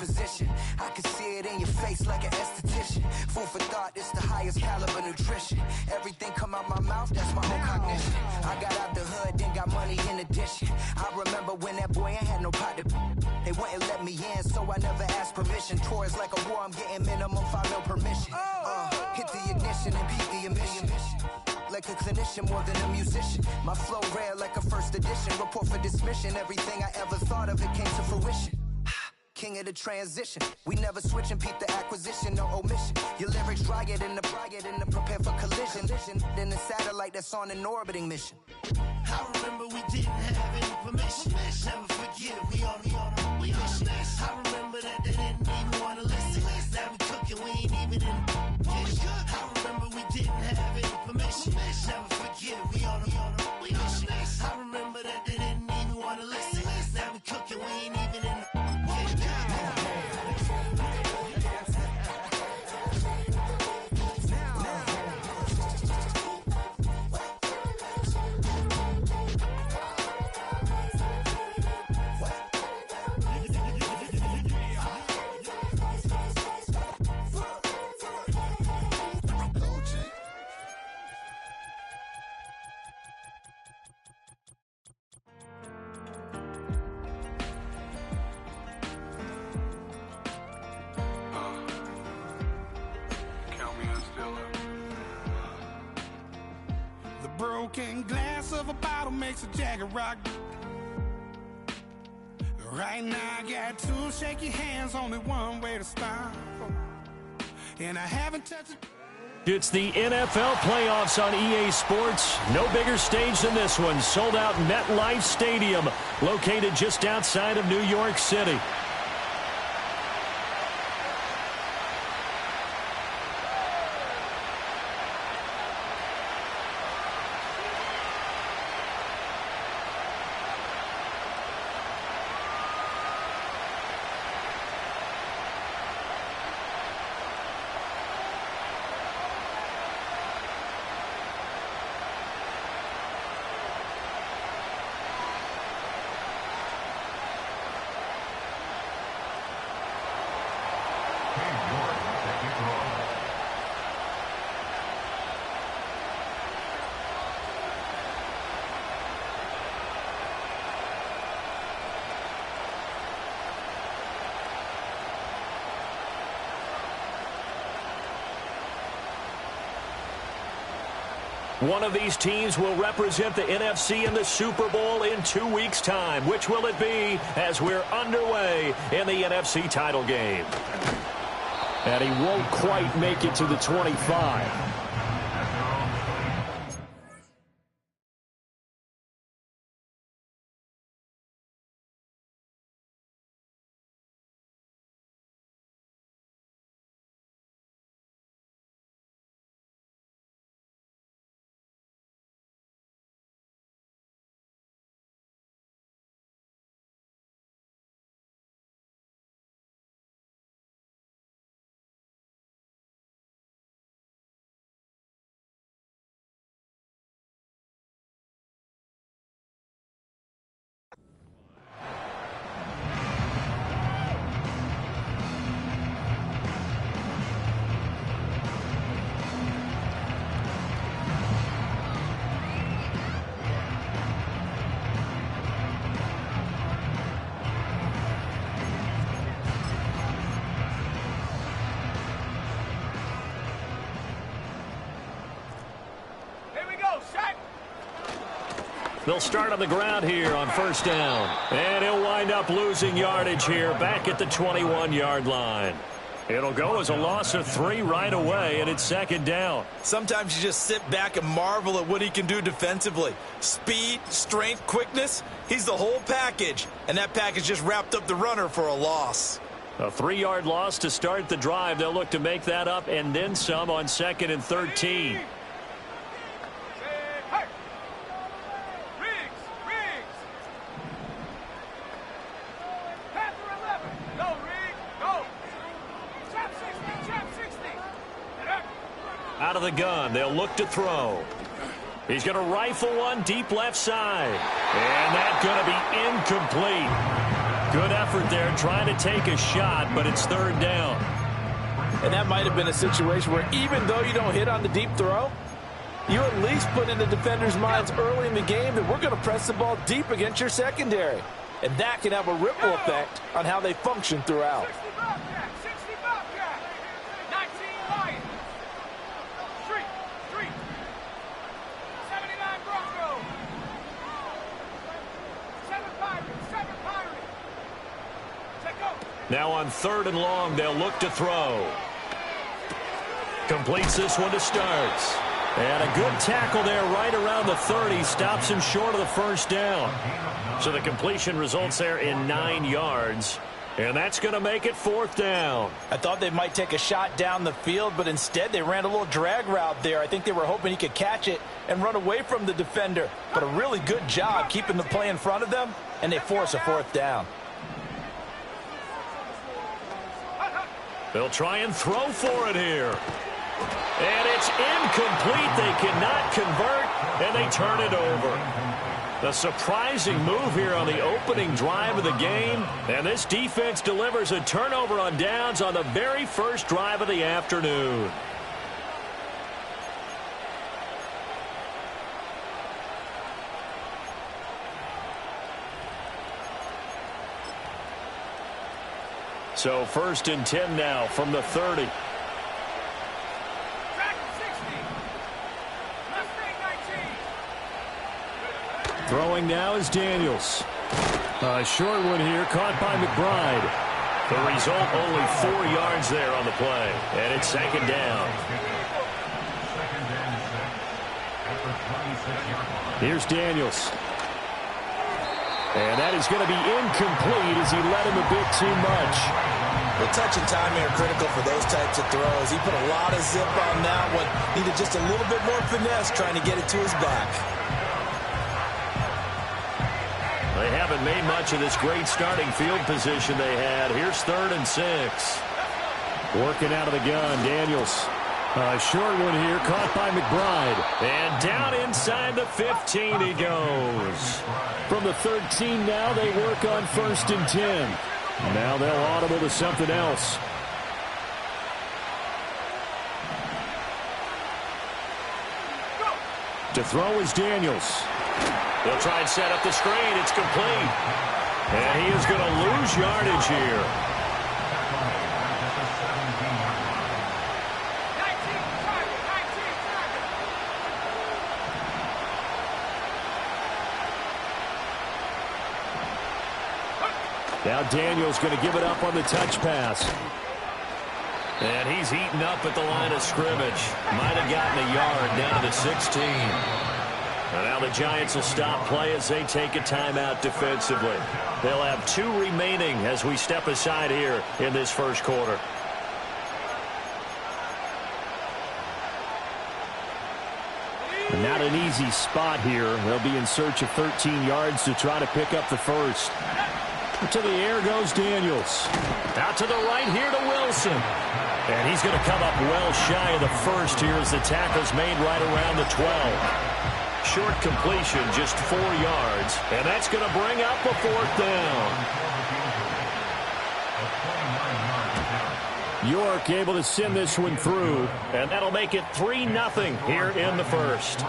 position. I can see it in your face like an esthetician. Food for thought, it's the highest caliber nutrition. Everything come out my mouth, that's my own cognition. I got out the hood, then got money in addition. I remember when that boy ain't had no pot to. They wouldn't let me in, so I never asked permission. Tours like a war, I'm getting minimum 5 mil permission. Hit the ignition and beat the emission. Like a clinician more than a musician. My flow rare like a first edition. Report for dismission. Everything I ever thought of, it came to fruition. King of the transition. We never switch and peep the acquisition, no omission. Your lyrics dry it in the prepare for collision. Then the satellite that's on an orbiting mission. I remember we didn't have any permission. Never forget we on mission. I remember that they didn't even want to listen. Now we cooking, we ain't even in the kitchen. I remember we didn't have any permission. Never forget we on mission. I remember that they didn't even want to listen. Now we cooking, we ain't even in the kitchen. Broken glass of a bottle makes a jagged rock. Right now I got 2 shaky hands, only one way to stop. And I haven't touched it. It's the NFL playoffs on EA Sports. No bigger stage than this one. Sold out MetLife Stadium, located just outside of New York City. One of these teams will represent the NFC in the Super Bowl in 2 weeks' time. Which will it be as we're underway in the NFC title game? And he won't quite make it to the 25. They'll start on the ground here on first down. And he'll wind up losing yardage here back at the 21-yard line. It'll go as a loss of 3 right away, and it's second down. Sometimes you just sit back and marvel at what he can do defensively. Speed, strength, quickness, he's the whole package. And that package just wrapped up the runner for a loss. A 3-yard loss to start the drive. They'll look to make that up and then some on 2nd and 13. Out of the gun, they'll look to throw. He's going to rifle one deep left side. And that's going to be incomplete. Good effort there trying to take a shot, but it's third down. And that might have been a situation where even though you don't hit on the deep throw, you at least put in the defender's minds early in the game that we're going to press the ball deep against your secondary. And that can have a ripple effect on how they function throughout. 60 Bobcat, 19 Lions, 3, 79 Broncos, 7 Pirates, take over. Now on 3rd and long, they'll look to throw. Completes this one to Starks. And a good tackle there right around the 30. Stops him short of the first down. So the completion results there in 9 yards. And that's going to make it 4th down. I thought they might take a shot down the field, but instead they ran a little drag route there. I think they were hoping he could catch it and run away from the defender. But a really good job keeping the play in front of them, and they force a 4th down. They'll try and throw for it here. And it's incomplete. They cannot convert, and they turn it over. A surprising move here on the opening drive of the game. And this defense delivers a turnover on downs on the very first drive of the afternoon. So 1st and 10 now from the 30. Throwing now is Daniels. A short one here, caught by McBride. The result, only 4 yards there on the play. And it's 2nd down. Here's Daniels. And that is going to be incomplete as he led him a bit too much. The touch and timing are critical for those types of throws. He put a lot of zip on that one. Needed just a little bit more finesse trying to get it to his back. They haven't made much of this great starting field position they had. Here's 3rd and 6. Working out of the gun, Daniels. A short one here, caught by McBride. And down inside the 15 he goes. From the 13 now, they work on 1st and 10. Now they'll audible to something else. To throw is Daniels. They'll try and set up the screen. It's complete. And he is going to lose yardage here. Now Daniels going to give it up on the touch pass. And he's eaten up at the line of scrimmage. Might have gotten a yard down to the 16. And now the Giants will stop play as they take a timeout defensively. They'll have 2 remaining as we step aside here in this first quarter. Not an easy spot here. They'll be in search of 13 yards to try to pick up the first. To the air goes Daniels. Out to the right here to Wilson. And he's going to come up well shy of the first here as the tackle's made right around the 12. Short completion, just 4 yards. And that's going to bring up a 4th down. York able to send this one through. And that'll make it 3-0 here in the first.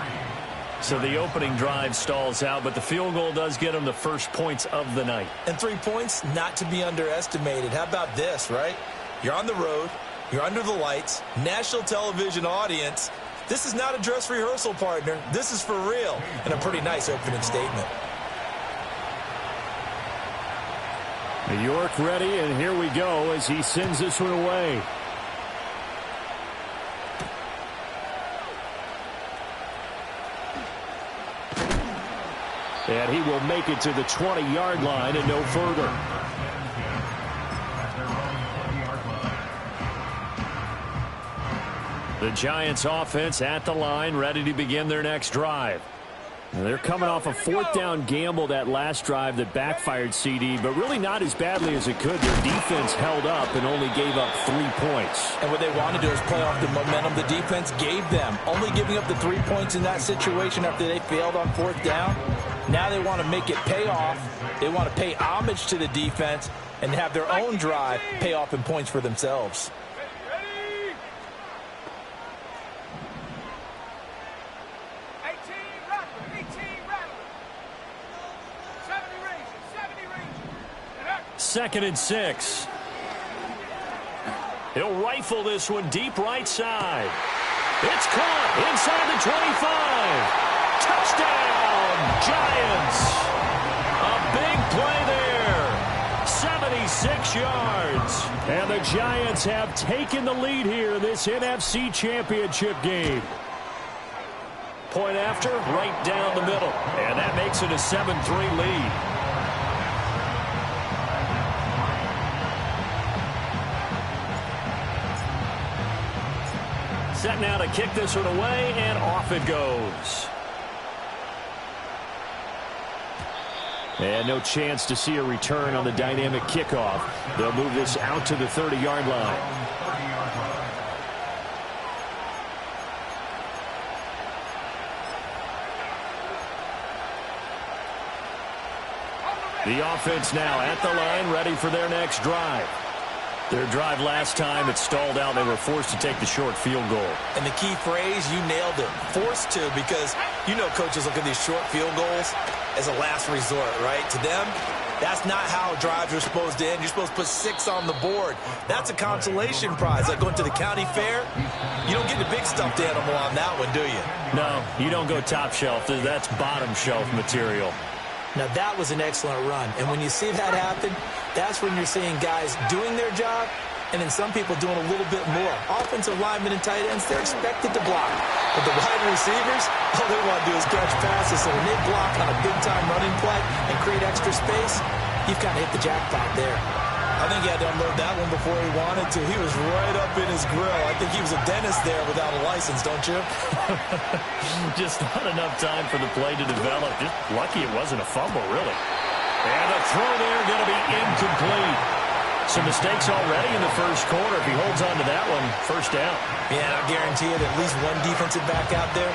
So the opening drive stalls out, but the field goal does get them the first points of the night. And 3 points, not to be underestimated. How about this, right? You're on the road. You're under the lights. National television audience. This is not a dress rehearsal, partner. This is for real. And a pretty nice opening statement. York ready, and here we go as he sends this one away. And he will make it to the 20-yard line and no further. The Giants offense at the line, ready to begin their next drive. And they're coming off a 4th down gamble that last drive that backfired CD, but really not as badly as it could. Their defense held up and only gave up 3 points. And what they want to do is play off the momentum the defense gave them. Only giving up the 3 points in that situation after they failed on 4th down. Now they want to make it pay off They want to pay homage to the defense and have their own drive pay off in points for themselves. Ready? 18 Rattler, 18 Rattler. 70 Rangers. 2nd and 6. He'll rifle this one deep right side. It's caught inside the 25. Touchdown, Giants. A big play there. 76 yards. And the Giants have taken the lead here in this NFC Championship game. Point after, right down the middle. And that makes it a 7-3 lead. Set now to kick this one away, and off it goes. And no chance to see a return on the dynamic kickoff. They'll move this out to the 30-yard line. The offense now at the line, ready for their next drive. Their drive last time, it stalled out. They were forced to take the short field goal. And the key phrase, you nailed it, forced to, because you know coaches look at these short field goals as a last resort, right? To them, that's not how drives are supposed to end. You're supposed to put 6 on the board. That's a consolation prize. Like going to the county fair, you don't get the big stuffed animal on that one, do you? No, you don't go top shelf. That's bottom shelf material. Now, that was an excellent run. And when you see that happen, that's when you're seeing guys doing their job and then some people doing a little bit more. Offensive linemen and tight ends, they're expected to block. But the wide receivers, all they want to do is catch passes. So when they block on a big-time running play and create extra space, you've kind of hit the jackpot there. I think he had to unload that one before he wanted to. He was right up in his grill. I think he was a dentist there without a license, don't you? Just not enough time for the play to develop. Just lucky it wasn't a fumble, really. And the throw there going to be incomplete. Some mistakes already in the first quarter. If he holds on to that one, first down. Yeah, I guarantee it. At least one defensive back out there.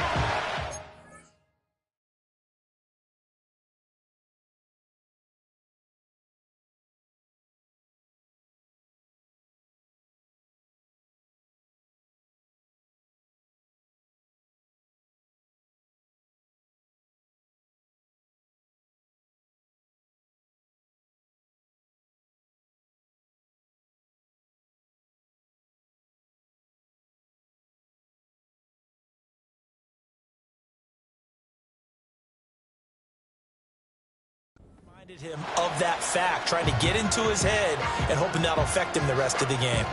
Him of that fact, trying to get into his head and hoping that'll affect him the rest of the game.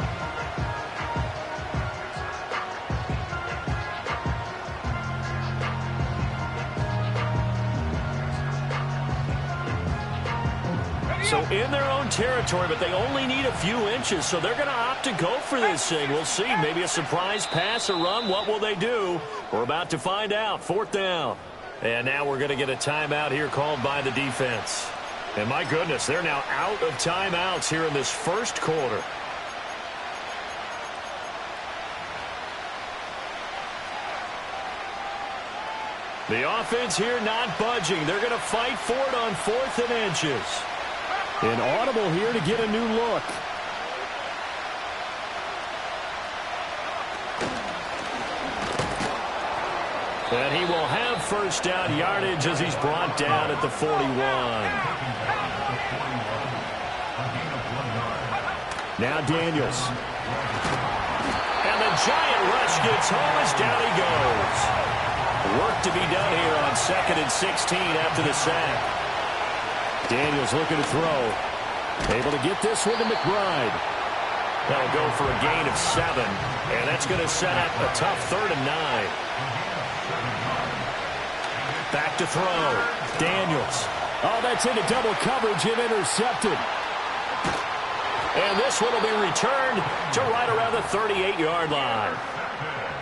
So in their own territory, but they only need a few inches, so they're going to opt to go for this thing. We'll see. Maybe a surprise pass or run. What will they do? We're about to find out. 4th down. And now we're going to get a timeout here called by the defense. And my goodness, they're now out of timeouts here in this first quarter. The offense here not budging. They're going to fight for it on 4th and inches. An audible here to get a new look. And he will have first down yardage as he's brought down at the 41. Now Daniels. And the giant rush gets home as down he goes. Work to be done here on 2nd and 16 after the sack. Daniels looking to throw. Able to get this one to McBride. That'll go for a gain of 7. And that's going to set up a tough 3rd and 9. Back to throw. Daniels. Oh, that's into double coverage and intercepted. And this one will be returned to right around the 38-yard line.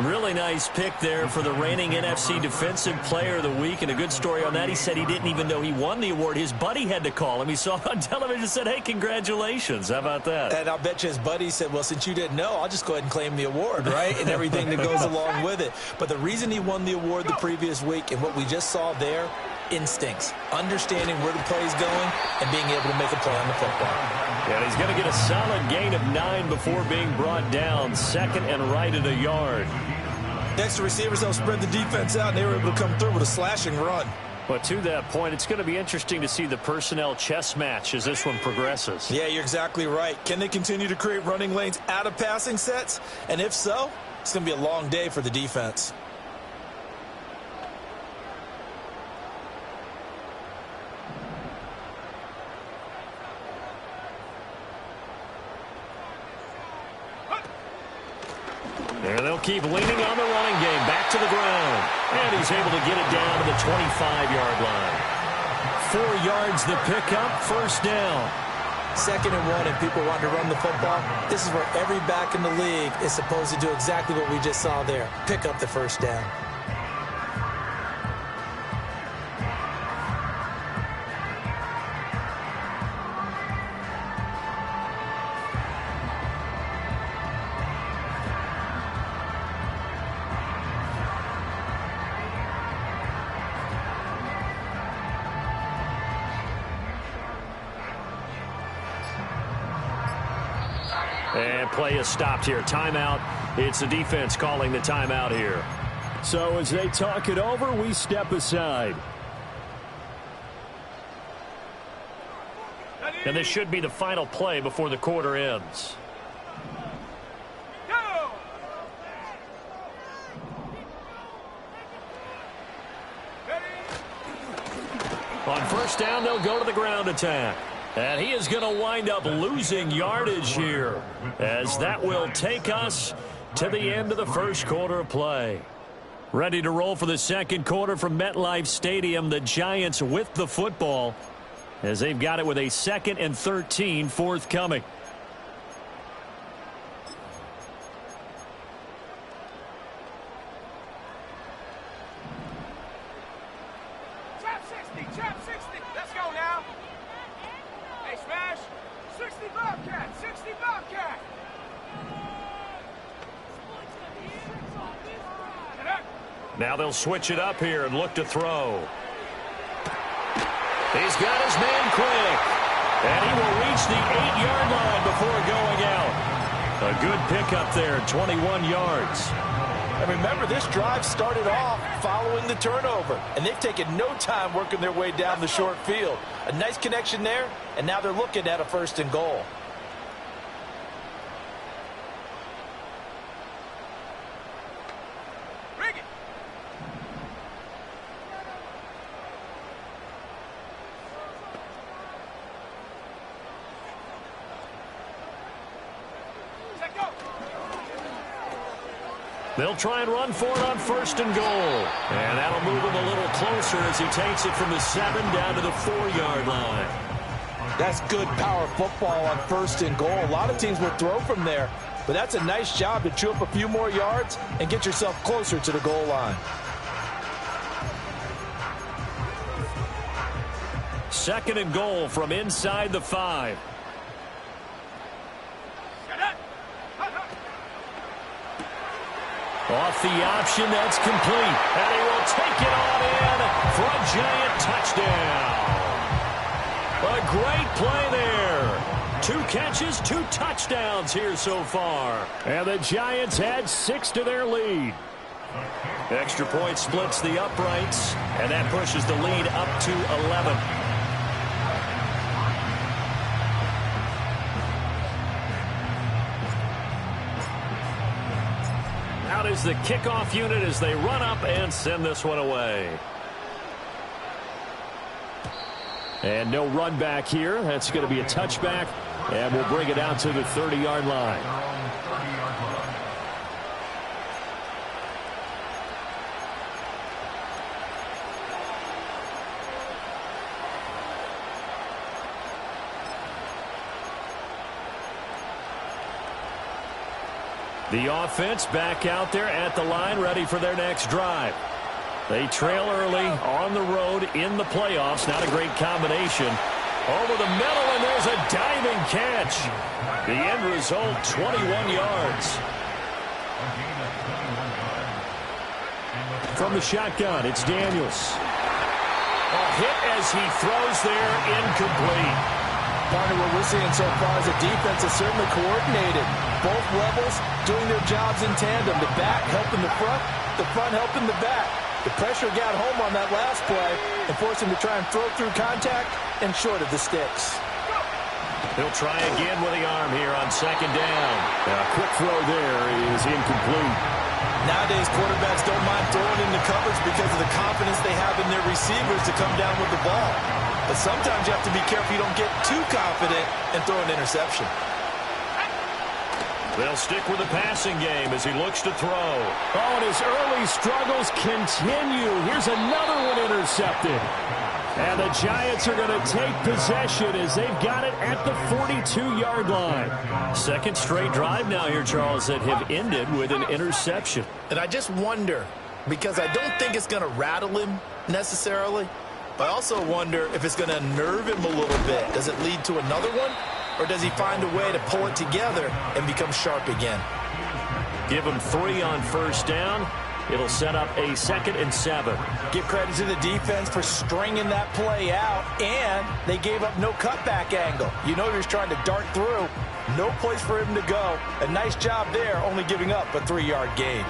Really nice pick there for the reigning NFC Defensive Player of the Week. And a good story on that, he said he didn't even know he won the award. His buddy had to call him. He saw it on television and said, hey, congratulations. How about that? And I'll bet you his buddy said, well, since you didn't know, I'll just go ahead and claim the award, right? And everything that goes along with it. But the reason he won the award the previous week and what we just saw there, instincts, understanding where the play is going and being able to make a play on the football. And he's going to get a solid gain of 9 before being brought down. Second and right at a yard. Next, the receivers helped spread the defense out, and they were able to come through with a slashing run. But to that point, it's going to be interesting to see the personnel chess match as this one progresses. Yeah, you're exactly right. Can they continue to create running lanes out of passing sets? And if so, it's going to be a long day for the defense. There they'll keep leaning on the running game. Back to the ground. And he's able to get it down to the 25-yard line. 4 yards the pickup, first down. 2nd and 1, and people want to run the football. This is where every back in the league is supposed to do exactly what we just saw there. Pick up the first down. And play is stopped here. Timeout. It's the defense calling the timeout here. So as they talk it over, we step aside. And this should be the final play before the quarter ends. Go! On first down, they'll go to the ground attack. And he is going to wind up losing yardage here, as that will take us to the end of the first quarter of play. Ready to roll for the second quarter from MetLife Stadium. The Giants with the football, as they've got it with a 2nd and 13 forthcoming. Trap 60, trap 60. Let's go now. Hey, Smash. 60 Bobcat, 60 Bobcat. Now they'll switch it up here and look to throw. He's got his man quick. And he will reach the 8-yard line before going out. A good pickup there, 21 yards. And remember, this drive started off following the turnover, and they've taken no time working their way down the short field. A nice connection there, and now they're looking at a 1st and goal. Bring it. Set go. They'll try and run for it on 1st and goal. And that'll move him a little closer as he takes it from the 7 down to the 4-yard line. That's good power football on 1st and goal. A lot of teams will throw from there, but that's a nice job to chew up a few more yards and get yourself closer to the goal line. 2nd and goal from inside the 5. Off the option, that's complete. And he will take it on in for a Giant touchdown. A great play there. 2 catches, 2 touchdowns here so far. And the Giants add 6 to their lead. Extra point splits the uprights, and that pushes the lead up to 11. Out is the kickoff unit as they run up and send this one away. And no run back here. That's going to be a touchback, and we'll bring it out to the 30-yard line. The offense back out there at the line, ready for their next drive. They trail early on the road in the playoffs. Not a great combination. Over the middle, and there's a diving catch. The end result, 21 yards. From the shotgun, it's Daniels. A hit as he throws there, incomplete. Partner, what we're seeing so far is the defense is certainly coordinated. Both levels doing their jobs in tandem. The back helping the front helping the back. The pressure got home on that last play and forced him to try and throw through contact and short of the sticks. He'll try again with the arm here on second down. A quick throw there is incomplete. Nowadays, quarterbacks don't mind throwing into coverage because of the confidence they have in their receivers to come down with the ball. But sometimes you have to be careful you don't get too confident and throw an interception. They'll stick with the passing game as he looks to throw. Oh, and his early struggles continue. Here's another one intercepted. And the Giants are going to take possession as they've got it at the 42-yard line. Second straight drive now here, Charles, that have ended with an interception. And I just wonder, because I don't think it's going to rattle him necessarily, but I also wonder if it's going to unnerve him a little bit. Does it lead to another one? Or does he find a way to pull it together and become sharp again? Give him 3 on first down. It'll set up a 2nd and 7. Give credit to the defense for stringing that play out, and they gave up no cutback angle. You know he was trying to dart through. No place for him to go. A nice job there, only giving up a 3-yard gain.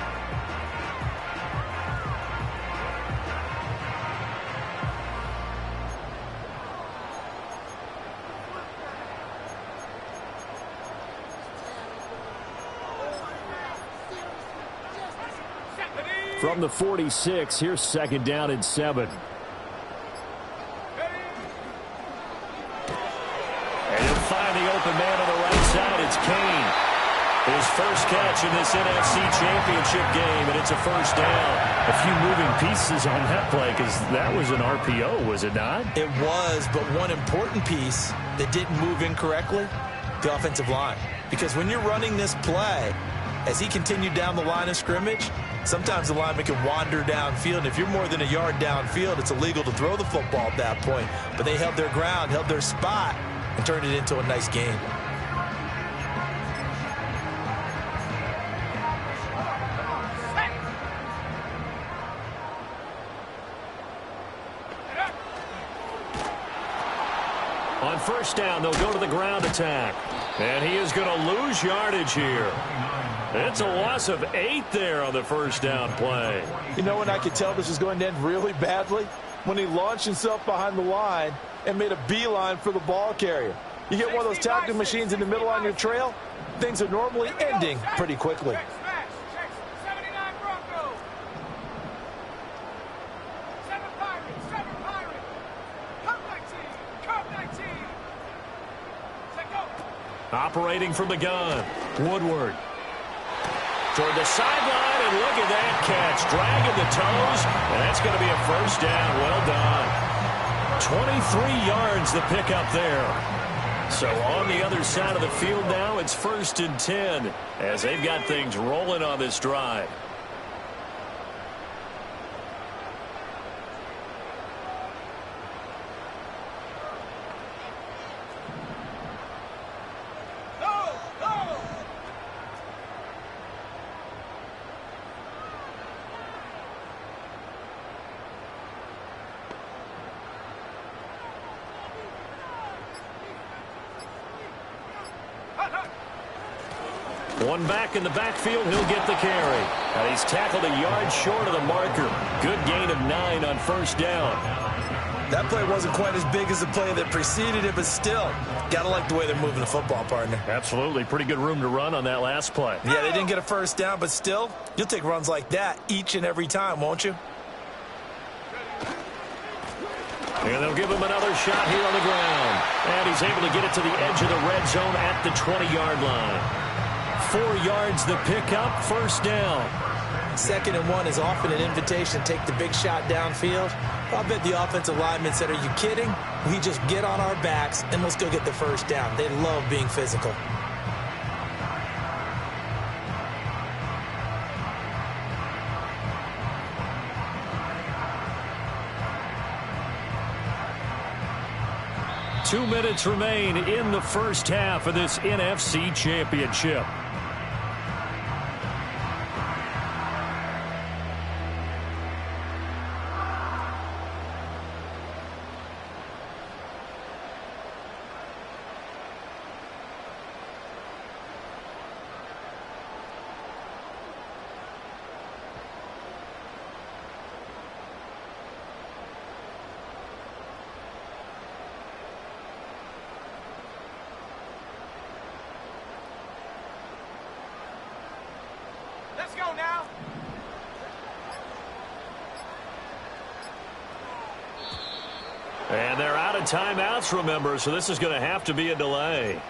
From the 46, here's second down and 7. And he'll find the open man on the right side. It's Kane. His first catch in this NFC Championship game, and it's a first down. A few moving pieces on that play because that was an RPO, was it not? It was, but one important piece that didn't move incorrectly, the offensive line. Because when you're running this play, as he continued down the line of scrimmage, sometimes the lineman can wander downfield. And if you're more than a yard downfield, it's illegal to throw the football at that point. But they held their ground, held their spot, and turned it into a nice game. On first down, they'll go to the ground attack. And he is going to lose yardage here. It's a loss of 8 there on the first down play. You know when I could tell this was going to end really badly? When he launched himself behind the line and made a beeline for the ball carrier. You get one of those tackling machines in the middle on your trail, things are normally ending pretty quickly. Operating from the gun, Woodward. Toward the sideline, and look at that catch. Dragging the toes, and that's going to be a first down. Well done. 23 yards the pickup there. So on the other side of the field now, it's 1st and 10 as they've got things rolling on this drive. One back in the backfield, he'll get the carry. And he's tackled a yard short of the marker. Good gain of 9 on first down. That play wasn't quite as big as the play that preceded it, but still, gotta like the way they're moving the football, partner. Absolutely. Pretty good room to run on that last play. Yeah, they didn't get a first down, but still, you'll take runs like that each and every time, won't you? And they'll give him another shot here on the ground. And he's able to get it to the edge of the red zone at the 20-yard line. 4 yards the pickup, first down. 2nd and 1 is often an invitation to take the big shot downfield. I bet the offensive lineman said, are you kidding? We just get on our backs and let's go get the first down. They love being physical. Two minutes remain in the first half of this NFC Championship. And they're out of timeouts, remember, so this is going to have to be a delay.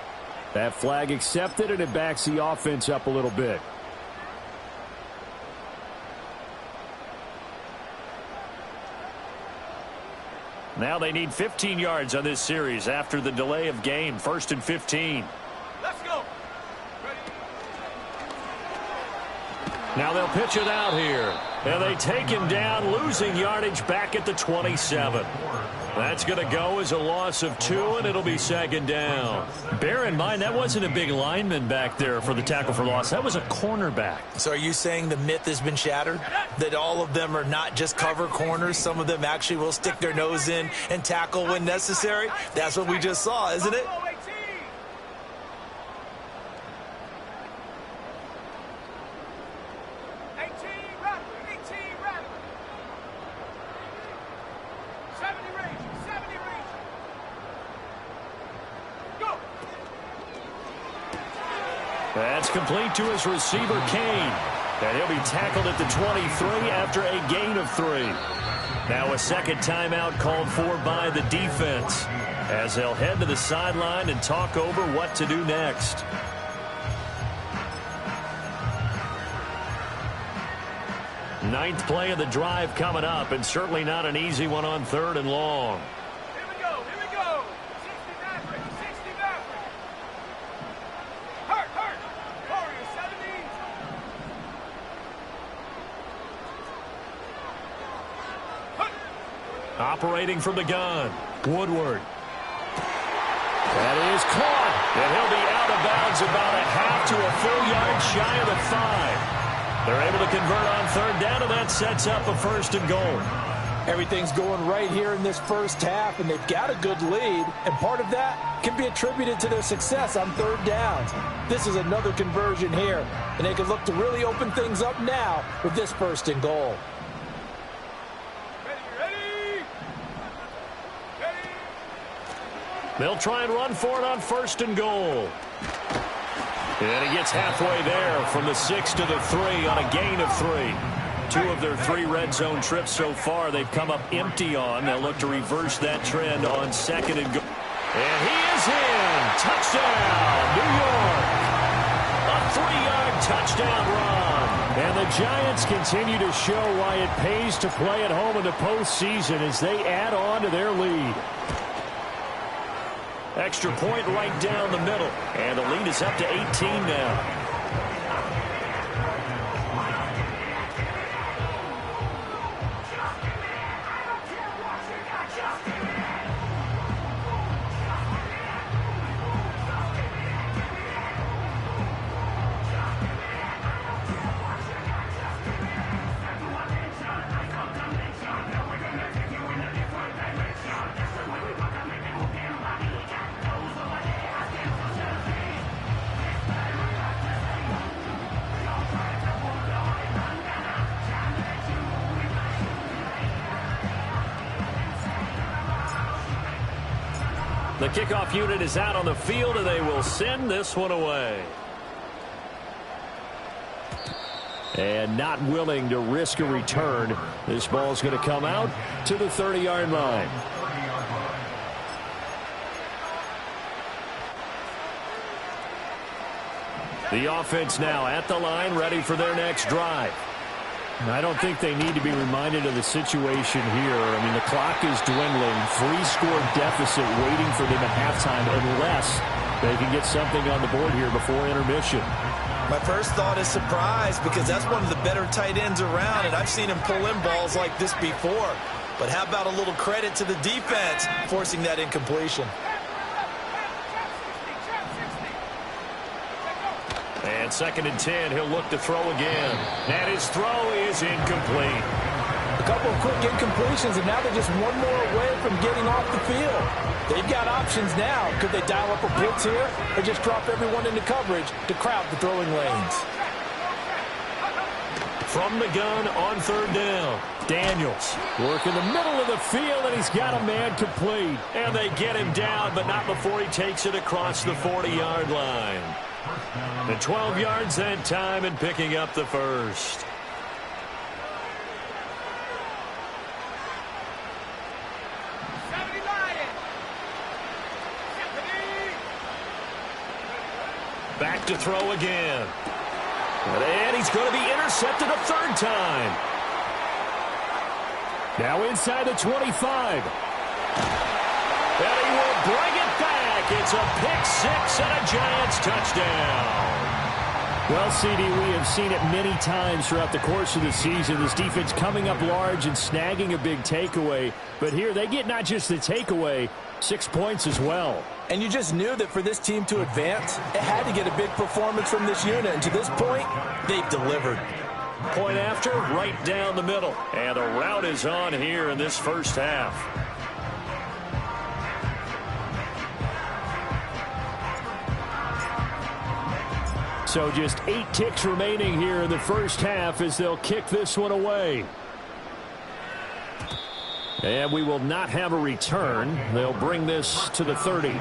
That flag accepted, and it backs the offense up a little bit. Now they need 15 yards on this series after the delay of game. 1st and 15. Let's go. Ready. Now they'll pitch it out here. And they take him down, losing yardage back at the 27. That's going to go as a loss of 2, and it'll be 2nd down. Bear in mind, that wasn't a big lineman back there for the tackle for loss. That was a cornerback. So are you saying the myth has been shattered? That all of them are not just cover corners? Some of them actually will stick their nose in and tackle when necessary? That's what we just saw, isn't it? 70 range. Go. That's complete to his receiver, Kane. And he'll be tackled at the 23 after a gain of 3. Now a second timeout called for by the defense as they'll head to the sideline and talk over what to do next. Ninth play of the drive coming up, and certainly not an easy one on 3rd and long. Here we go. 60 Maverick. Hurt. Warrior 70. Operating from the gun, Woodward. That is caught, and he'll be out of bounds about a half to a full yard shy of the 5. They're able to convert on 3rd down, and that sets up a 1st and goal. Everything's going right here in this first half, and they've got a good lead, and part of that can be attributed to their success on 3rd downs. This is another conversion here, and they can look to really open things up now with this 1st and goal. Ready. They'll try and run for it on 1st and goal. And he gets halfway there from the 6 to the 3 on a gain of 3. 2 of their 3 red zone trips so far they've come up empty on. They'll look to reverse that trend on 2nd and goal. And he is in. Touchdown, New York. A 3-yard touchdown run. And the Giants continue to show why it pays to play at home in the postseason as they add on to their lead. Extra point right down the middle. And the lead is up to 18 now. The kickoff unit is out on the field, and they will send this one away. And not willing to risk a return. This ball's going to come out to the 30-yard line. The offense now at the line, ready for their next drive. I don't think they need to be reminded of the situation here. I mean, the clock is dwindling. 3-score deficit waiting for them at halftime unless they can get something on the board here before intermission. My first thought is surprise because that's one of the better tight ends around, and I've seen him pull in balls like this before. But how about a little credit to the defense forcing that incompletion? And 2nd and 10, he'll look to throw again. And his throw is incomplete. A couple of quick incompletions, and now they're just one more away from getting off the field. They've got options now. Could they dial up a blitz here or just drop everyone into coverage to crowd the throwing lanes? From the gun on 3rd down, Daniels working the middle of the field, and he's got a man complete. And they get him down, but not before he takes it across the 40-yard line. The 12 yards that time and picking up the first. look to throw again. And he's going to be intercepted a third time. Now inside the 25. And he will bring it back. It's a pick six and a Giants touchdown. Well, CD, we have seen it many times throughout the course of the season. This defense coming up large and snagging a big takeaway. But here they get not just the takeaway, 6 points as well. And you just knew that for this team to advance, it had to get a big performance from this unit. And to this point, they've delivered. Point after, right down the middle. And the route is on here in this first half. So just 8 ticks remaining here in the first half as they'll kick this one away. And we will not have a return. They'll bring this to the 30.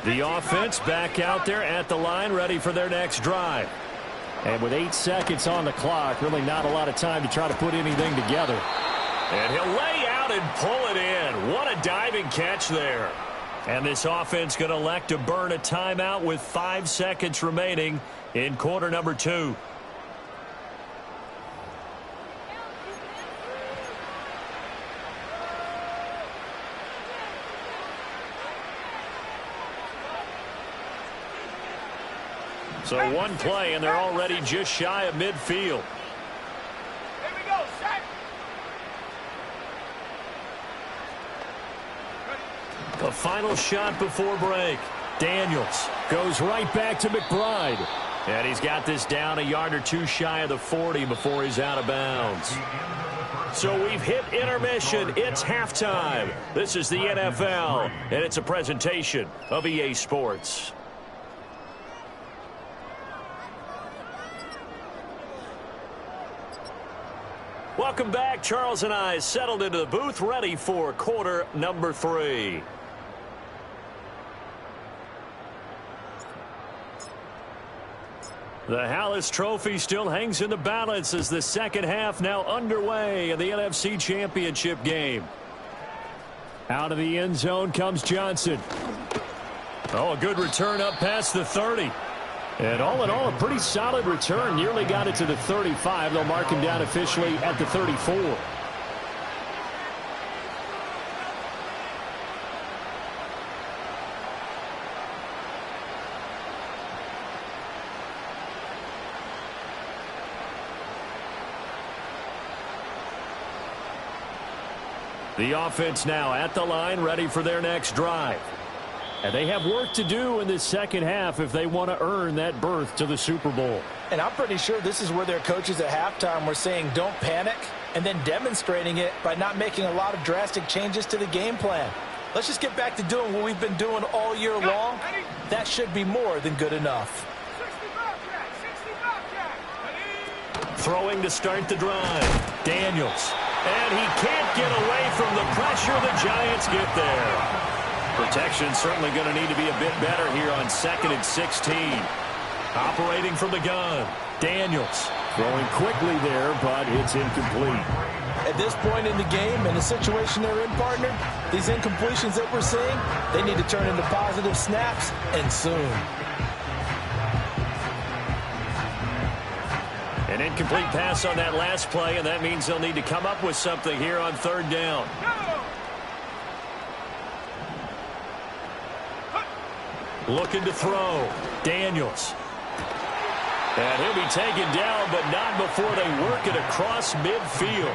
The offense back out there at the line, ready for their next drive. And with 8 seconds on the clock, really not a lot of time to try to put anything together. And he'll lay out and pull it in. What a diving catch there. And this offense going to elect to burn a timeout with 5 seconds remaining in quarter number 2. So one play, and they're already just shy of midfield. Here we go, set. The final shot before break. Daniels goes right back to McBride. And he's got this down a yard or two shy of the 40 before he's out of bounds. So we've hit intermission. It's halftime. This is the NFL, and it's a presentation of EA Sports. Welcome back. Charles and I settled into the booth, ready for quarter number 3. The Hallis Trophy still hangs in the balance as the second half now underway in the NFC Championship game. Out of the end zone comes Johnson. Oh, a good return up past the 30. And all in all, a pretty solid return. Nearly got it to the 35. They'll mark him down officially at the 34. The offense now at the line, ready for their next drive. And they have work to do in this second half if they want to earn that berth to the Super Bowl. And I'm pretty sure this is where their coaches at halftime were saying don't panic, and then demonstrating it by not making a lot of drastic changes to the game plan. Let's just get back to doing what we've been doing all year long. That should be more than good enough. 60 Bobcat. Throwing to start the drive. Daniels. And he can't get away from the pressure. The Giants get there. Protection certainly going to need to be a bit better here on 2nd and 16. Operating from the gun. Daniels. Throwing quickly there, but it's incomplete. At this point in the game, in the situation they're in, partner, these incompletions that we're seeing, they need to turn into positive snaps, and soon. An incomplete pass on that last play, and that means they'll need to come up with something here on 3rd down. Looking to throw. Daniels. And he'll be taken down, but not before they work it across midfield.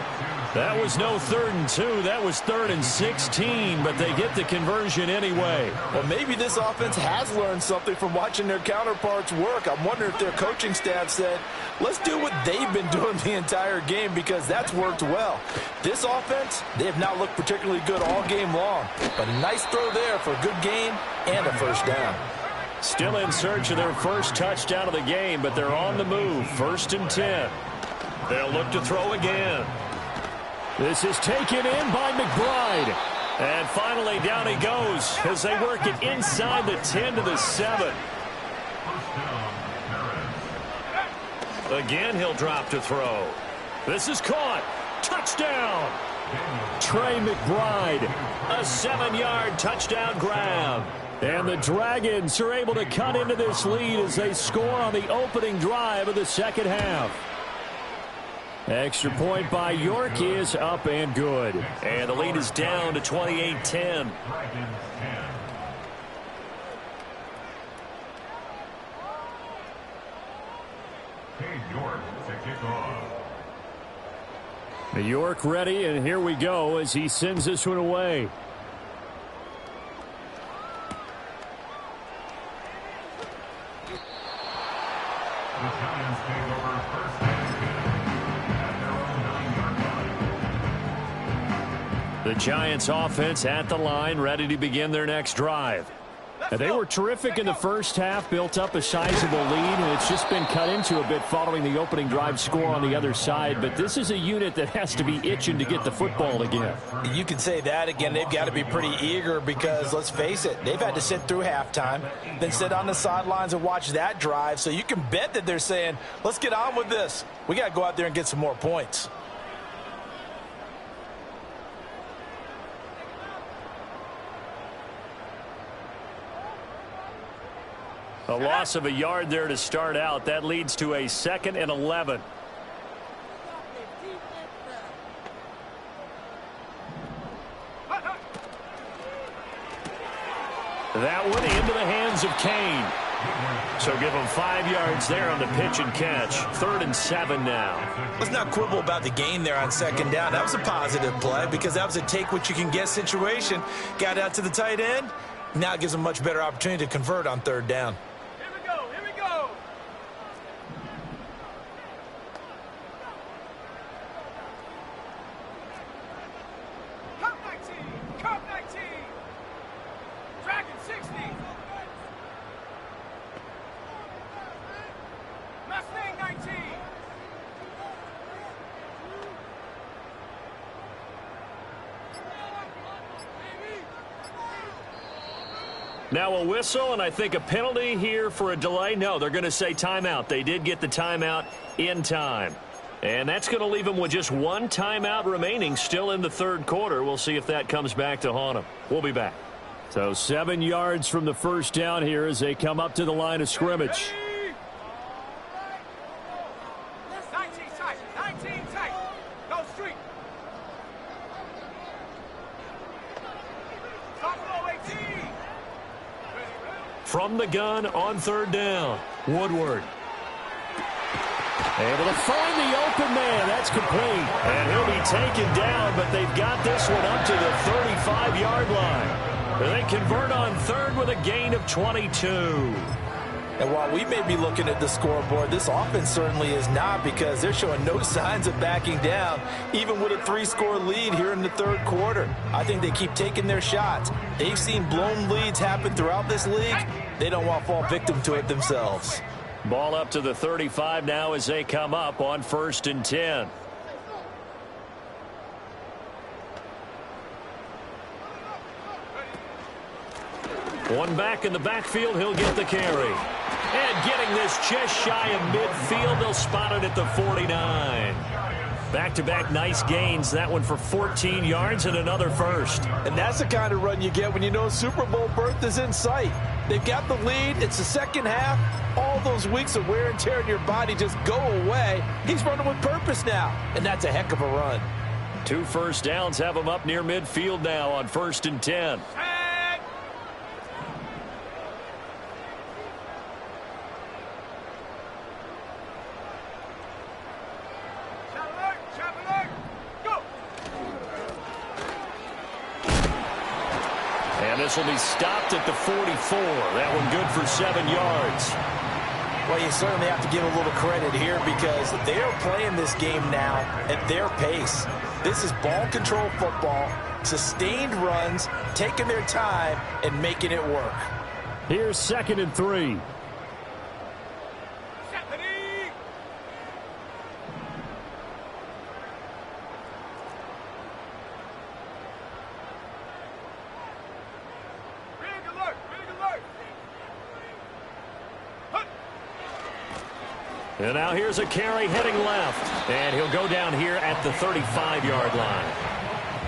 That was no 3rd and 2. That was 3rd and 16, but they get the conversion anyway. Well, maybe this offense has learned something from watching their counterparts work. I'm wondering if their coaching staff said, let's do what they've been doing the entire game, because that's worked well. This offense, they have not looked particularly good all game long, but a nice throw there for a good gain and a first down. Still in search of their first touchdown of the game, but they're on the move. 1st and 10. They'll look to throw again. This is taken in by McBride. And finally down he goes as they work it inside the 10 to the 7. Again he'll drop to throw. This is caught. Touchdown. Trey McBride. A 7-yard touchdown grab. And the Dragons are able to cut into this lead as they score on the opening drive of the second half. Extra point by York is up and good. And the lead is down to 28-10. York ready, and here we go as he sends this one away. The Giants offense at the line, ready to begin their next drive. They were terrific in the first half, built up a sizable lead, and it's just been cut into a bit following the opening drive score on the other side. But this is a unit that has to be itching to get the football again. You can say that again. They've got to be pretty eager because, let's face it, they've had to sit through halftime, then sit on the sidelines and watch that drive. So you can bet that they're saying, let's get on with this. We got to go out there and get some more points. A loss of a yard there to start out. That leads to a 2nd and 11. That one into the hands of Kane. So give him 5 yards there on the pitch and catch. 3rd and 7 now. Let's not quibble about the gain there on 2nd down. That was a positive play because that was a take-what-you-can-get situation. Got out to the tight end. Now it gives them a much better opportunity to convert on 3rd down. Now a whistle, and I think a penalty here for a delay. No, they're going to say timeout. They did get the timeout in time. And that's going to leave them with just 1 timeout remaining still in the 3rd quarter. We'll see if that comes back to haunt them. We'll be back. So 7 yards from the first down here as they come up to the line of scrimmage. 19 tight. 19 tight. Go street. From the gun on 3rd down, Woodward. Able to find the open man. That's complete. And he'll be taken down, but they've got this one up to the 35-yard line. They convert on 3rd with a gain of 22. And while we may be looking at the scoreboard, this offense certainly is not because they're showing no signs of backing down, even with a 3-score lead here in the 3rd quarter. I think they keep taking their shots. They've seen blown leads happen throughout this league. They don't want to fall victim to it themselves. Ball up to the 35 now as they come up on 1st and 10. One back in the backfield, he'll get the carry. And getting this just shy of midfield, they'll spot it at the 49. Back-to-back nice gains, that one for 14 yards and another first. And that's the kind of run you get when you know Super Bowl berth is in sight. They've got the lead. It's the second half. All those weeks of wear and tear in your body just go away. He's running with purpose now, and that's a heck of a run. 2 first downs have him up near midfield now on 1st and 10. This will be stopped at the 44. That one good for 7 yards. Well, you certainly have to give a little credit here because they are playing this game now at their pace. This is ball control football, sustained runs, taking their time, and making it work. Here's 2nd and 3. And now here's a carry heading left. And he'll go down here at the 35-yard line.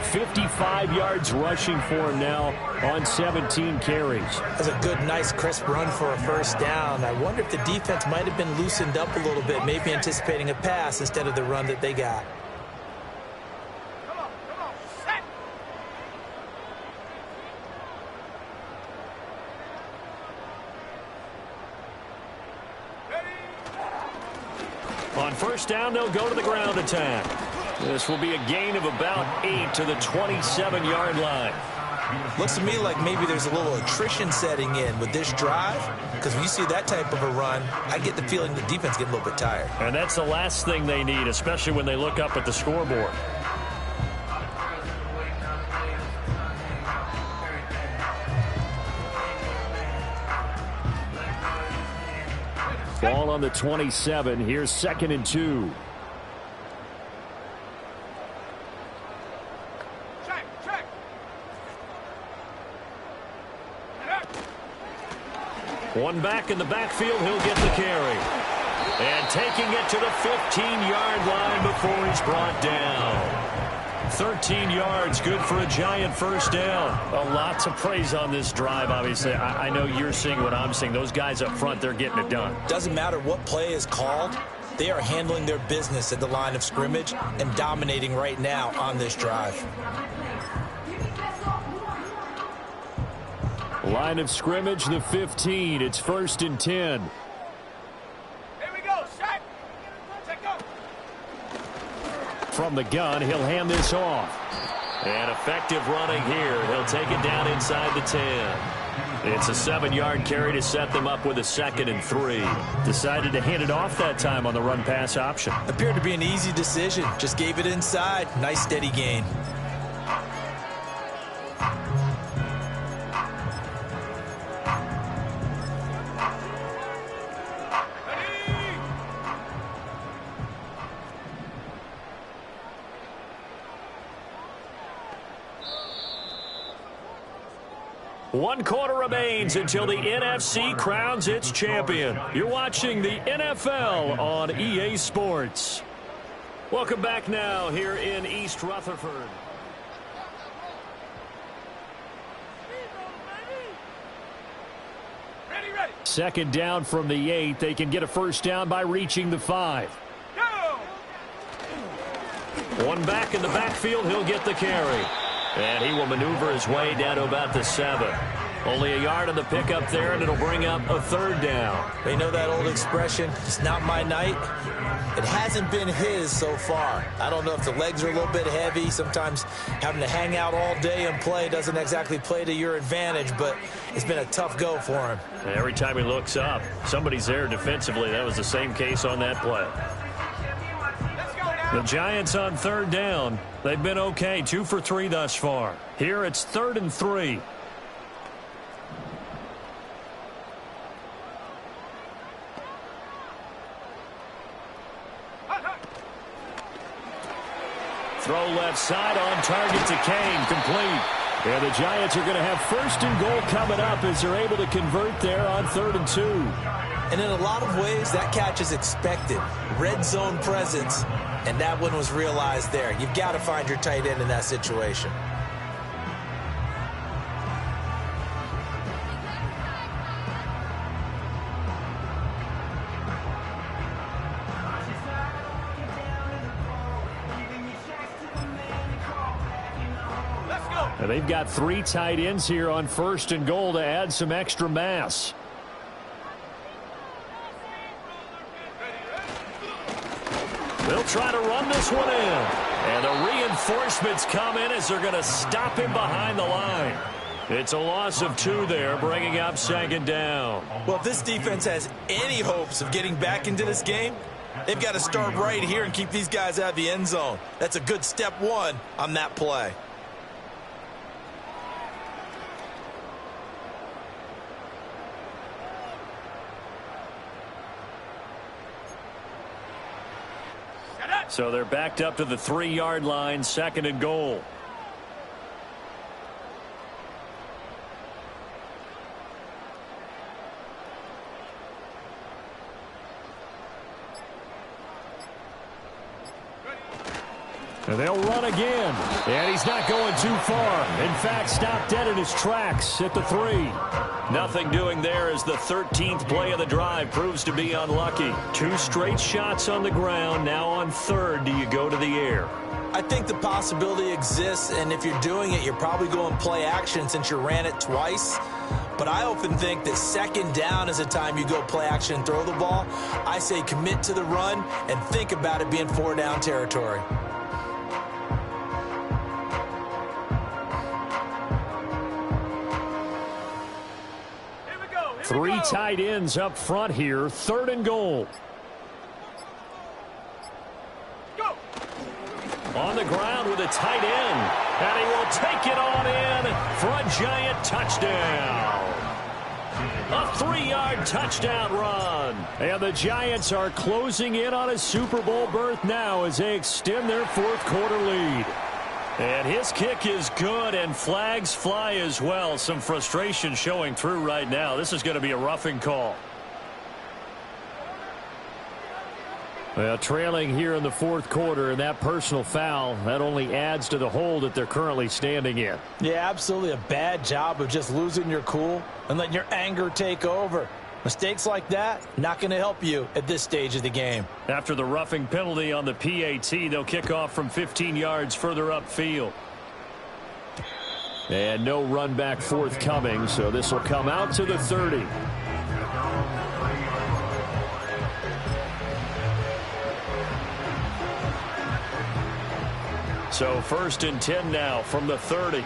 55 yards rushing for him now on 17 carries. That's a good, nice, crisp run for a first down. I wonder if the defense might have been loosened up a little bit, maybe anticipating a pass instead of the run that they got. Come on, set. On first down, they'll go to the ground attack. This will be a gain of about 8 to the 27-yard line. Looks to me like maybe there's a little attrition setting in with this drive, because when you see that type of a run, I get the feeling the defense get a little bit tired. And that's the last thing they need, especially when they look up at the scoreboard. Ball on the 27. Here's 2nd and 2. Check. One back in the backfield, he'll get the carry. And taking it to the 15-yard line before he's brought down. 13 yards, good for a Giant first down. A lot to praise on this drive, obviously. I know you're seeing what I'm seeing. Those guys up front, they're getting it done. Doesn't matter what play is called. They are handling their business at the line of scrimmage and dominating right now on this drive. Line of scrimmage, the 15. It's 1st and 10. Here we go, set. Check go. From the gun, he'll hand this off. And effective running here. He'll take it down inside the 10. It's a 7-yard carry to set them up with a 2nd and 3. Decided to hand it off that time on the run-pass option. Appeared to be an easy decision. Just gave it inside. Nice steady gain. One quarter remains until the NFC crowns its champion. You're watching the NFL on EA Sports. Welcome back now here in East Rutherford. Ready. 2nd down from the 8. They can get a first down by reaching the 5. Go. One back in the backfield, he'll get the carry. And he will maneuver his way down to about the 7. Only a yard on the pickup there, and it'll bring up a 3rd down. They know that old expression, it's not my night. It hasn't been his so far. I don't know if the legs are a little bit heavy. Sometimes having to hang out all day and play doesn't exactly play to your advantage, but it's been a tough go for him. And every time he looks up, somebody's there defensively. That was the same case on that play. The Giants on 3rd down. They've been okay, 2 for 3 thus far. Here it's 3rd and 3. Throw left side on target to Kane, complete. And the Giants are going to have 1st and goal coming up as they're able to convert there on 3rd and 2. And in a lot of ways, that catch is expected. Red zone presence, and that one was realized there. You've got to find your tight end in that situation. Now they've got 3 tight ends here on 1st and goal to add some extra mass. They'll try to run this one in. And the reinforcements come in as they're going to stop him behind the line. It's a loss of 2 there, bringing up 2nd down. Well, if this defense has any hopes of getting back into this game, they've got to start right here and keep these guys out of the end zone. That's a good step 1 on that play. So they're backed up to the 3-yard line, 2nd and goal. And they'll run again. And he's not going too far. In fact, stopped dead in his tracks at the 3. Nothing doing there as the 13th play of the drive proves to be unlucky. 2 straight shots on the ground. Now on 3rd, do you go to the air? I think the possibility exists, and if you're doing it, you're probably going play action since you ran it twice. But I often think that 2nd down is the time you go play action and throw the ball. I say commit to the run and think about it being 4-down territory. Three tight ends up front here. 3rd and goal. Go. On the ground with a tight end. And he will take it on in for a giant touchdown. A 3-yard touchdown run. And the Giants are closing in on a Super Bowl berth now as they extend their 4th quarter lead. And his kick is good, and flags fly as well. Some frustration showing through right now. This is going to be a roughing call. Well, trailing here in the 4th quarter, and that personal foul, that only adds to the hole that they're currently standing in. Yeah, absolutely a bad job of just losing your cool and letting your anger take over. Mistakes like that, not going to help you at this stage of the game. After the roughing penalty on the PAT, they'll kick off from 15 yards further upfield. And no run back forthcoming, so this will come out to the 30. So 1st and 10 now from the 30.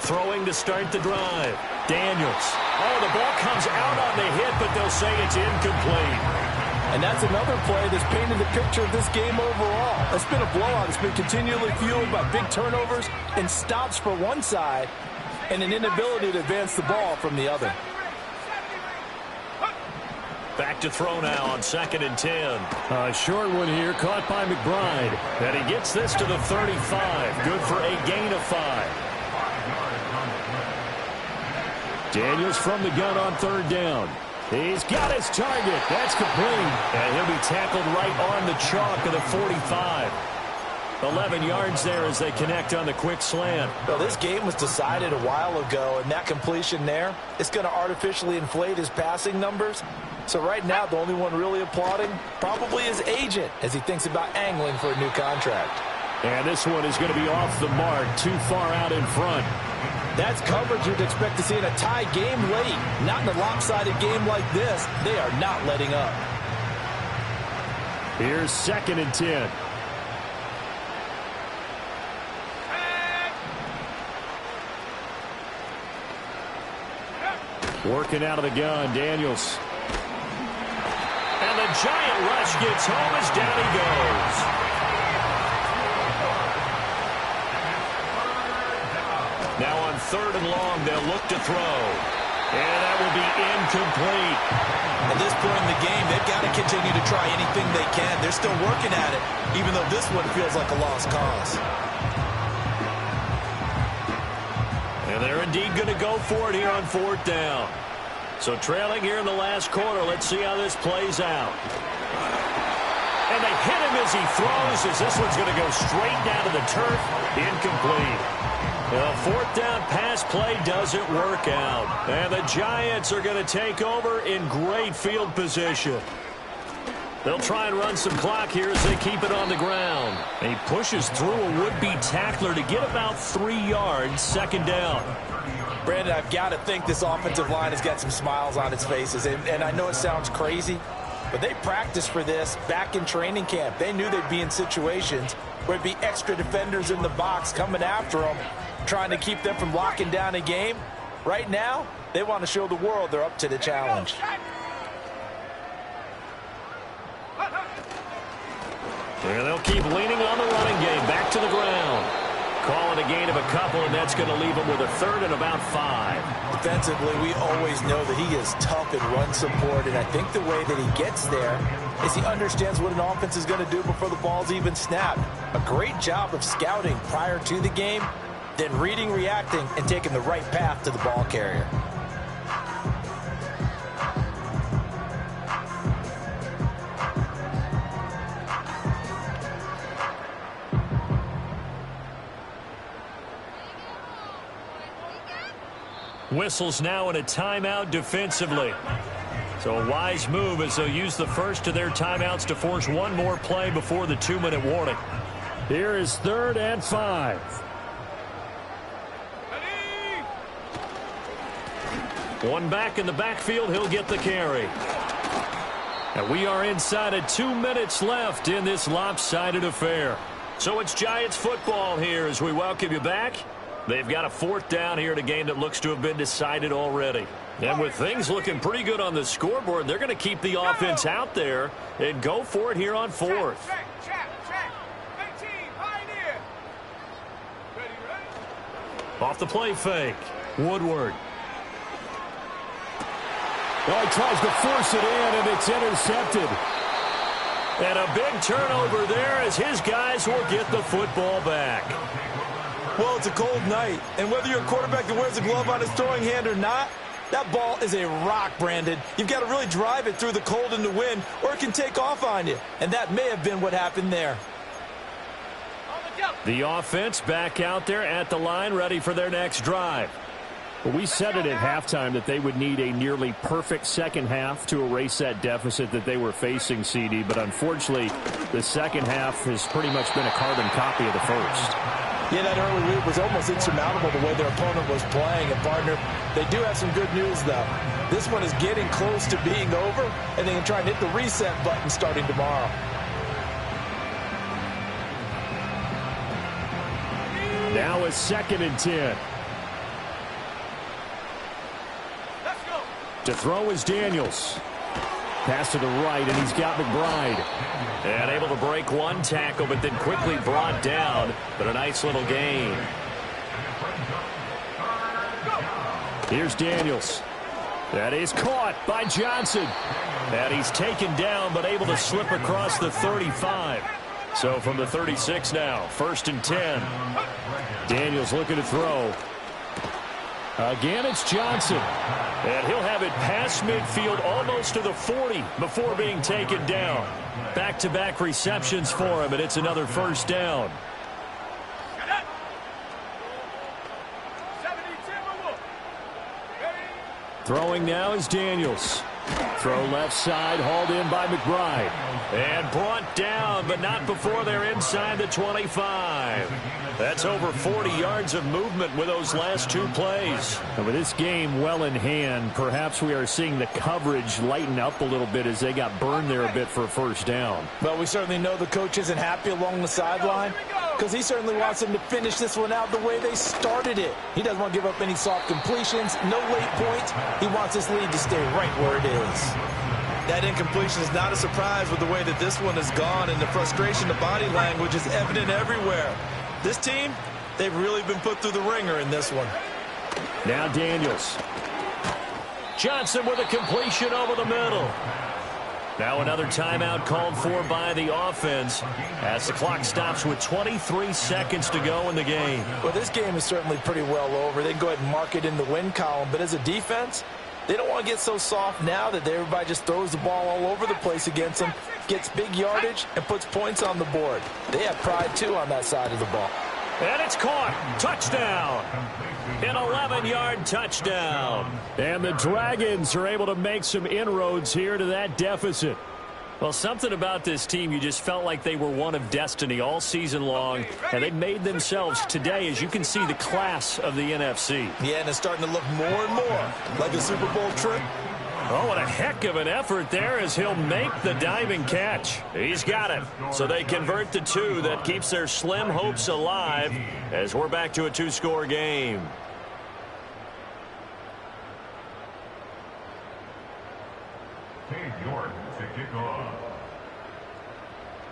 Throwing to start the drive. Daniels. Oh, the ball comes out on the hit, but they'll say it's incomplete. And that's another play that's painted the picture of this game overall. It's been a blowout. It's been continually fueled by big turnovers and stops for one side and an inability to advance the ball from the other. Back to throw now on 2nd and 10. A short one here, caught by McBride. And he gets this to the 35. Good for a gain of 5. Daniels from the gun on 3rd down. He's got his target. That's complete. And he'll be tackled right on the chalk of the 45. 11 yards there as they connect on the quick slant. Well, this game was decided a while ago, and that completion there, it's going to artificially inflate his passing numbers. So right now, the only one really applauding probably his agent as he thinks about angling for a new contract. And this one is going to be off the mark, too far out in front. That's coverage you'd expect to see in a tie game late. Not in a lopsided game like this. They are not letting up. Here's 2nd and 10. Working out of the gun, Daniels. And the giant rush gets home as down he goes. Now on 3rd and long, they'll look to throw. And that will be incomplete. At this point in the game, they've got to continue to try anything they can. They're still working at it, even though this one feels like a lost cause. And they're indeed going to go for it here on 4th down. So trailing here in the last quarter, let's see how this plays out. And they hit him as he throws, as this one's going to go straight down to the turf. Incomplete. The 4th down pass play doesn't work out. And the Giants are going to take over in great field position. They'll try and run some clock here as they keep it on the ground. He pushes through a would-be tackler to get about 3 yards, 2nd down. Brandon, I've got to think this offensive line has got some smiles on its faces. And I know it sounds crazy, but they practiced for this back in training camp. They knew they'd be in situations where it'd be extra defenders in the box coming after them, trying to keep them from locking down a game. Right now, they want to show the world they're up to the challenge. And they'll keep leaning on the running game. Back to the ground. Call it a gain of a couple, and that's going to leave them with a 3rd and about 5. Defensively, we always know that he is tough in run support, and I think the way that he gets there is he understands what an offense is going to do before the ball's even snapped. A great job of scouting prior to the game, then reading, reacting, and taking the right path to the ball carrier. Whistles now in a timeout defensively. So a wise move as they'll use the first of their timeouts to force one more play before the 2-minute warning. Here is 3rd and 5. One back in the backfield. He'll get the carry. And we are inside of 2 minutes left in this lopsided affair. So it's Giants football here as we welcome you back. They've got a 4th down here in a game that looks to have been decided already. And with things looking pretty good on the scoreboard, they're going to keep the offense out there and go for it here on 4th. Check. 18, Pioneer. Ready? Off the play fake. Woodward. Well, he tries to force it in, and it's intercepted. And a big turnover there as his guys will get the football back. Well, it's a cold night, and whether you're a quarterback that wears a glove on his throwing hand or not, that ball is a rock, Brandon. You've got to really drive it through the cold and the wind, or it can take off on you. And that may have been what happened there. The offense back out there at the line, ready for their next drive. Well, we said it at halftime that they would need a nearly perfect second half to erase that deficit that they were facing, CD. But unfortunately, the second half has pretty much been a carbon copy of the first. Yeah, that early lead was almost insurmountable the way their opponent was playing. And, partner, they do have some good news, though. This one is getting close to being over, and they can try and hit the reset button starting tomorrow. Now it's 2nd and 10. To throw is Daniels. Pass to the right, and he's got McBride. And able to break one tackle, but then quickly brought down. But a nice little gain. Here's Daniels. That is caught by Johnson. And he's taken down, but able to slip across the 35. So from the 36 now, 1st and 10. Daniels looking to throw. Again, it's Johnson. And he'll have it past midfield almost to the 40 before being taken down. Back-to-back receptions for him, and it's another 1st down. Throwing now is Daniels. Throw left side, hauled in by McBride. And brought down, but not before they're inside the 25. That's over 40 yards of movement with those last 2 plays. And with this game well in hand, perhaps we are seeing the coverage lighten up a little bit as they got burned there a bit for a 1st down. Well, we certainly know the coach isn't happy along the sideline because he certainly wants them to finish this one out the way they started it. He doesn't want to give up any soft completions, no late points. He wants this lead to stay right where it is. That incompletion is not a surprise with the way that this one has gone, and the frustration, the body language is evident everywhere. This team, they've really been put through the ringer in this one. Now Daniels. Johnson with a completion over the middle. Now another timeout called for by the offense as the clock stops with 23 seconds to go in the game. Well, this game is certainly pretty well over. They can go ahead and mark it in the win column, but as a defense, they don't want to get so soft now that everybody just throws the ball all over the place against them, gets big yardage, and puts points on the board. They have pride, too, on that side of the ball. And it's caught. Touchdown. An 11-yard touchdown. And the Dragons are able to make some inroads here to that deficit. Well, something about this team, you just felt like they were one of destiny all season long, and they made themselves today, as you can see, the class of the NFC. Yeah, and it's starting to look more and more like a Super Bowl trip. Oh, what a heck of an effort there as he'll make the diving catch. He's got it. So they convert the 2. That keeps their slim hopes alive as we're back to a 2-score game.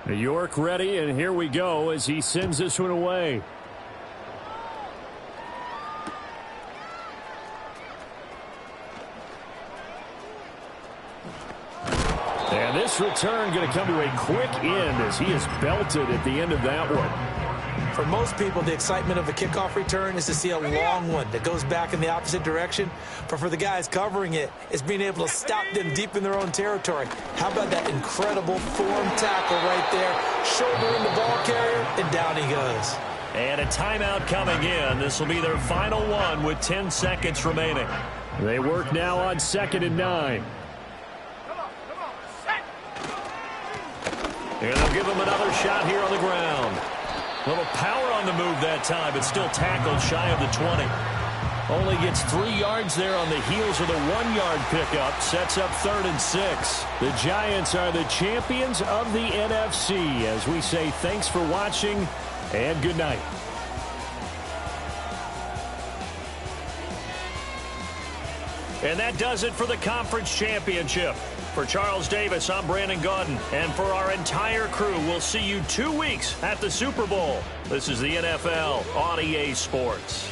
New York ready, and here we go as he sends this one away. And this return going to come to a quick end as he is belted at the end of that one. For most people, the excitement of a kickoff return is to see a long one that goes back in the opposite direction. But for the guys covering it, it's being able to stop them deep in their own territory. How about that incredible form tackle right there? Shoulder in the ball carrier, and down he goes. And a timeout coming in. This will be their final one with 10 seconds remaining. They work now on 2nd and 9. And they'll give him another shot here on the ground. A little power on the move that time, but still tackled shy of the 20. Only gets 3 yards there on the heels of the 1-yard pickup. Sets up 3rd and 6. The Giants are the champions of the NFC. As we say, thanks for watching and good night. And that does it for the conference championship. For Charles Davis, I'm Brandon Gaudin. And for our entire crew, we'll see you 2 weeks at the Super Bowl. This is the NFL on EA Sports.